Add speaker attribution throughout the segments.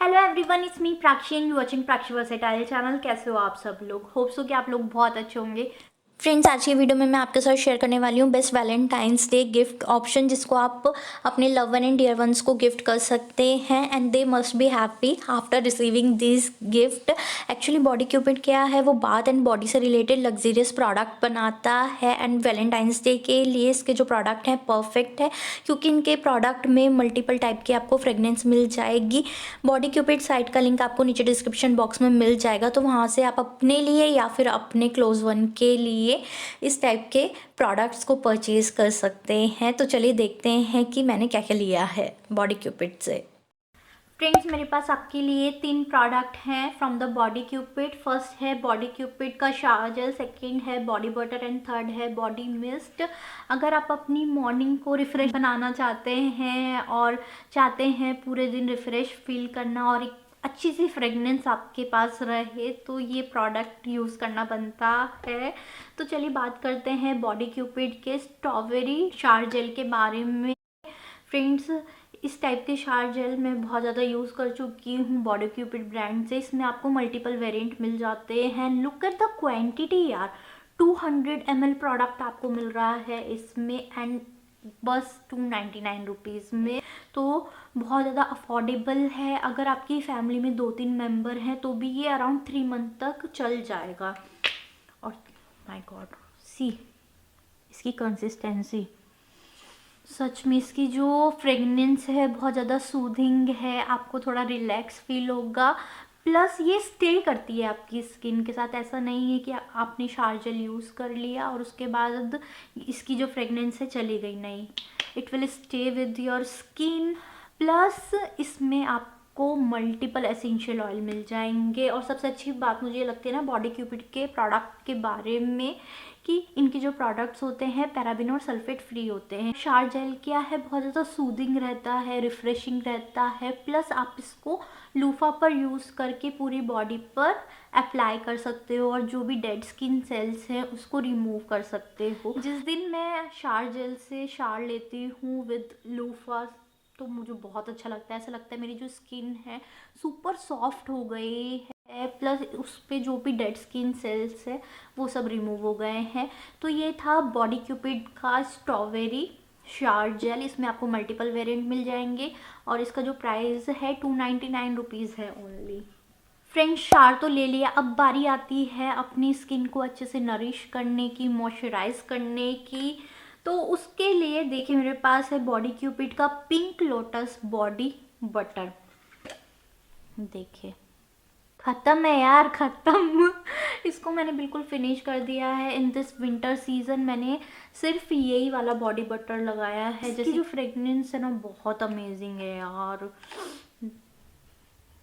Speaker 1: Hello everyone, it's me प्राक्षी and watching प्राक्षी versatile channel. कैसे हो आप सब लोग? होप्स हो कि आप लोग बहुत अच्छे होंगे। फ्रेंड्स, आज की वीडियो में मैं आपके साथ शेयर करने वाली हूँ best valentine's day gift option, जिसको आप अपने love one and dear ones को गिफ्ट कर सकते हैं and they must be happy after receiving this gift. Actually body cupid क्या है, वो बाथ एंड बॉडी से रिलेटेड लग्जरियस प्रोडक्ट बनाता है एंड वैलेंटाइंस डे के लिए इसके जो प्रोडक्ट हैं परफेक्ट है, क्योंकि इनके प्रोडक्ट में मल्टीपल टाइप की आपको फ्रेगनेंस मिल जाएगी। बॉडी क्यूपिड साइट का लिंक आपको नीचे डिस्क्रिप्शन बॉक्स में मिल जाएगा, तो वहाँ से आप अपने लिए या फिर अपने क्लोज वन के लिए इस टाइप के प्रोडक्ट्स को परचेज कर सकते हैं। तो चलिए देखते हैं कि मैंने क्या क्या लिया है बॉडी क्यूपिड से। फ्रेंड्स, मेरे पास आपके लिए 3 प्रोडक्ट हैं from the body Cupid. First है बॉडी क्यूपिड का शावर जेल, सेकेंड है बॉडी बटर एंड थर्ड है बॉडी मिस्ट। अगर आप अपनी मॉर्निंग को रिफ्रेश बनाना चाहते हैं और चाहते हैं पूरे दिन रिफ्रेश फील करना और एक अच्छी सी फ्रेगनेंस आपके पास रहे, तो ये प्रोडक्ट यूज़ करना बनता है। तो चलिए बात करते हैं बॉडी क्यूपिड के स्ट्रॉबेरी शावर जेल के बारे में। फ्रेंड्स, इस टाइप के शावर जेल मैं बहुत ज़्यादा यूज़ कर चुकी हूँ बॉडी क्यूपिड ब्रांड से। इसमें आपको मल्टीपल वेरिएंट मिल जाते हैं। लुक एट द क्वांटिटी यार, 200 ml प्रोडक्ट आपको मिल रहा है इसमें एंड बस 299 रुपीज़ में। तो बहुत ज़्यादा अफोर्डेबल है। अगर आपकी फैमिली में 2-3 मेंबर हैं तो भी ये अराउंड 3 मंथ तक चल जाएगा। और माय गॉड, सी इसकी कंसिस्टेंसी, सच में इसकी जो फ्रेगनेंस है बहुत ज़्यादा सूदिंग है, आपको थोड़ा रिलैक्स फील होगा। प्लस ये स्टे करती है आपकी स्किन के साथ। ऐसा नहीं है कि आपने शावर जेल यूज़ कर लिया और उसके बाद इसकी जो फ्रेगनेंस है चली गई, नहीं, it will stay with your skin. Plus इसमें आपको मल्टीपल एसेंशियल ऑयल मिल जाएंगे। और सबसे अच्छी बात मुझे ये लगती है ना बॉडी क्यूपिड के प्रोडक्ट के बारे में, कि इनके जो प्रोडक्ट्स होते हैं पैराबिन और सल्फेट फ्री होते हैं। शावर जेल क्या है, बहुत ज़्यादा सूदिंग रहता है, रिफ्रेशिंग रहता है। प्लस आप इसको लूफा पर यूज़ करके पूरी बॉडी पर अप्लाई कर सकते हो और जो भी डेड स्किन सेल्स हैं उसको रिमूव कर सकते हो। जिस दिन मैं शावर जेल से शावर लेती हूँ विद लूफा, तो मुझे बहुत अच्छा लगता है। ऐसा लगता है मेरी जो स्किन है सुपर सॉफ्ट हो गई है, प्लस उस पर जो भी डेड स्किन सेल्स है वो सब रिमूव हो गए हैं। तो ये था बॉडी क्यूपिड का स्ट्रॉबेरी शावर जेल। इसमें आपको मल्टीपल वेरिएंट मिल जाएंगे और इसका जो प्राइस है 299 रुपीज़ है ओनली। फ्रेंड्स, शावर तो ले लिया, अब बारी आती है अपनी स्किन को अच्छे से नरिश करने की, मॉइस्चराइज करने की। तो उसके लिए देखिए मेरे पास है बॉडी क्यूपिड का पिंक लोटस बॉडी बटर। देखिए ख़त्म है यार, ख़त्म। इसको मैंने बिल्कुल फिनिश कर दिया है। इन दिस विंटर सीजन मैंने सिर्फ यही वाला बॉडी बटर लगाया है। जैसे जो फ्रेगनेंस है ना बहुत अमेजिंग है यार।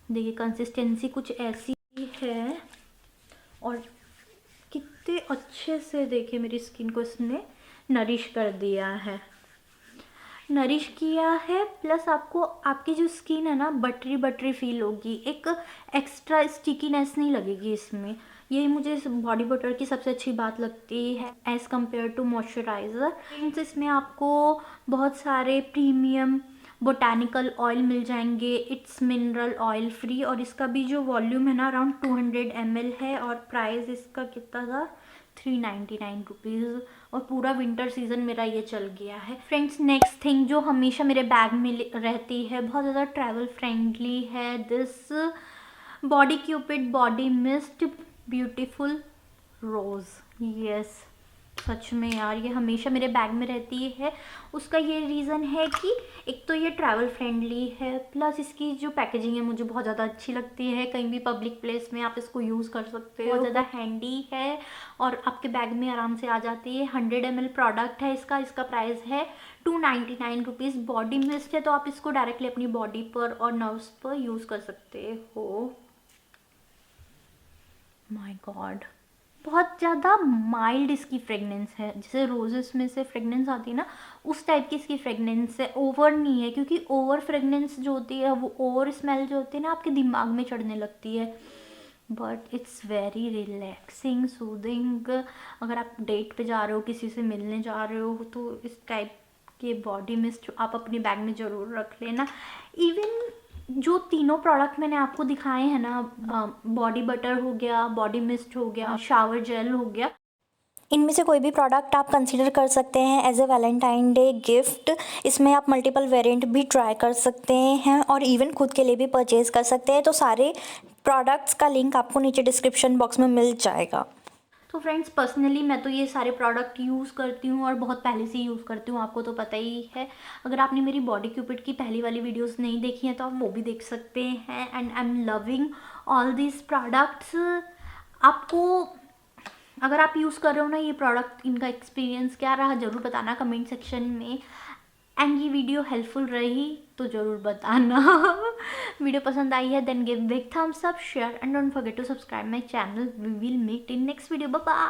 Speaker 1: देखिए कंसिस्टेंसी कुछ ऐसी है और कितने अच्छे से देखिए मेरी स्किन को इसने नरिश कर दिया है, नरिश किया है। प्लस आपको आपकी जो स्किन है ना बटरी बटरी फील होगी, एक एक्स्ट्रा स्टिकीनेस नहीं लगेगी इसमें। यही मुझे इस बॉडी बटर की सबसे अच्छी बात लगती है as compare to moisturiser. Means इसमें आपको बहुत सारे प्रीमियम बोटानिकल ऑयल मिल जाएंगे। इट्स मिनरल ऑयल फ्री और इसका भी जो वॉल्यूम है ना अराउंड 200 ml है और प्राइस इसका कितना था, 399 रुपीज़। और पूरा विंटर सीजन मेरा ये चल गया है। फ्रेंड्स, नेक्स्ट थिंग जो हमेशा मेरे बैग में रहती है, बहुत ज़्यादा ट्रैवल फ्रेंडली है, this Body Cupid body mist beautiful rose. Yes, सच में यार ये हमेशा मेरे बैग में रहती है। उसका ये रीज़न है कि एक तो ये ट्रैवल फ्रेंडली है, प्लस इसकी जो पैकेजिंग है मुझे बहुत ज़्यादा अच्छी लगती है। कहीं भी पब्लिक प्लेस में आप इसको यूज़ कर सकते हो, बहुत ज़्यादा हैंडी है और आपके बैग में आराम से आ जाती है। 100 ml प्रोडक्ट है इसका प्राइस है 299 रुपीज़। बॉडी मिस्ट है तो आप इसको डायरेक्टली अपनी बॉडी पर और नर्व्स पर यूज़ कर सकते हो। माय गॉड, बहुत ज़्यादा माइल्ड इसकी फ्रेगनेंस है। जैसे रोजेस में से फ्रेगनेंस आती है ना, उस टाइप की इसकी फ्रेगनेंस है, ओवर नहीं है। क्योंकि ओवर फ्रेगनेंस जो होती है, वो ओवर स्मेल जो होती है ना आपके दिमाग में चढ़ने लगती है। But it's very relaxing, soothing. अगर आप डेट पे जा रहे हो, किसी से मिलने जा रहे हो, तो इस टाइप के बॉडी मिस्ट आप अपने बैग में ज़रूर रख लेना। इवन जो तीनों प्रोडक्ट मैंने आपको दिखाए हैं ना, बॉडी बटर हो गया, बॉडी मिस्ट हो गया, शावर जेल हो गया,
Speaker 2: इनमें से कोई भी प्रोडक्ट आप कंसीडर कर सकते हैं as a valentine day gift. इसमें आप मल्टीपल वेरिएंट भी ट्राई कर सकते हैं और इवन खुद के लिए भी परचेज़ कर सकते हैं। तो सारे प्रोडक्ट्स का लिंक आपको नीचे डिस्क्रिप्शन बॉक्स में मिल जाएगा।
Speaker 1: तो फ्रेंड्स पर्सनली मैं तो ये सारे प्रोडक्ट यूज़ करती हूँ और बहुत पहले से यूज़ करती हूँ, आपको तो पता ही है। अगर आपने मेरी बॉडी क्यूपिड की पहली वाली वीडियोस नहीं देखी हैं तो आप वो भी देख सकते हैं। And I am loving all this products. आपको अगर आप यूज़ कर रहे हो ना ये प्रोडक्ट, इनका एक्सपीरियंस क्या रहा ज़रूर बताना कमेंट सेक्शन में। एंड ये वीडियो हेल्पफुल रही तो ज़रूर बताना। वीडियो पसंद आई है then give big thumbs up, share and don't forget to subscribe my channel. We will meet in next video. Bye bye.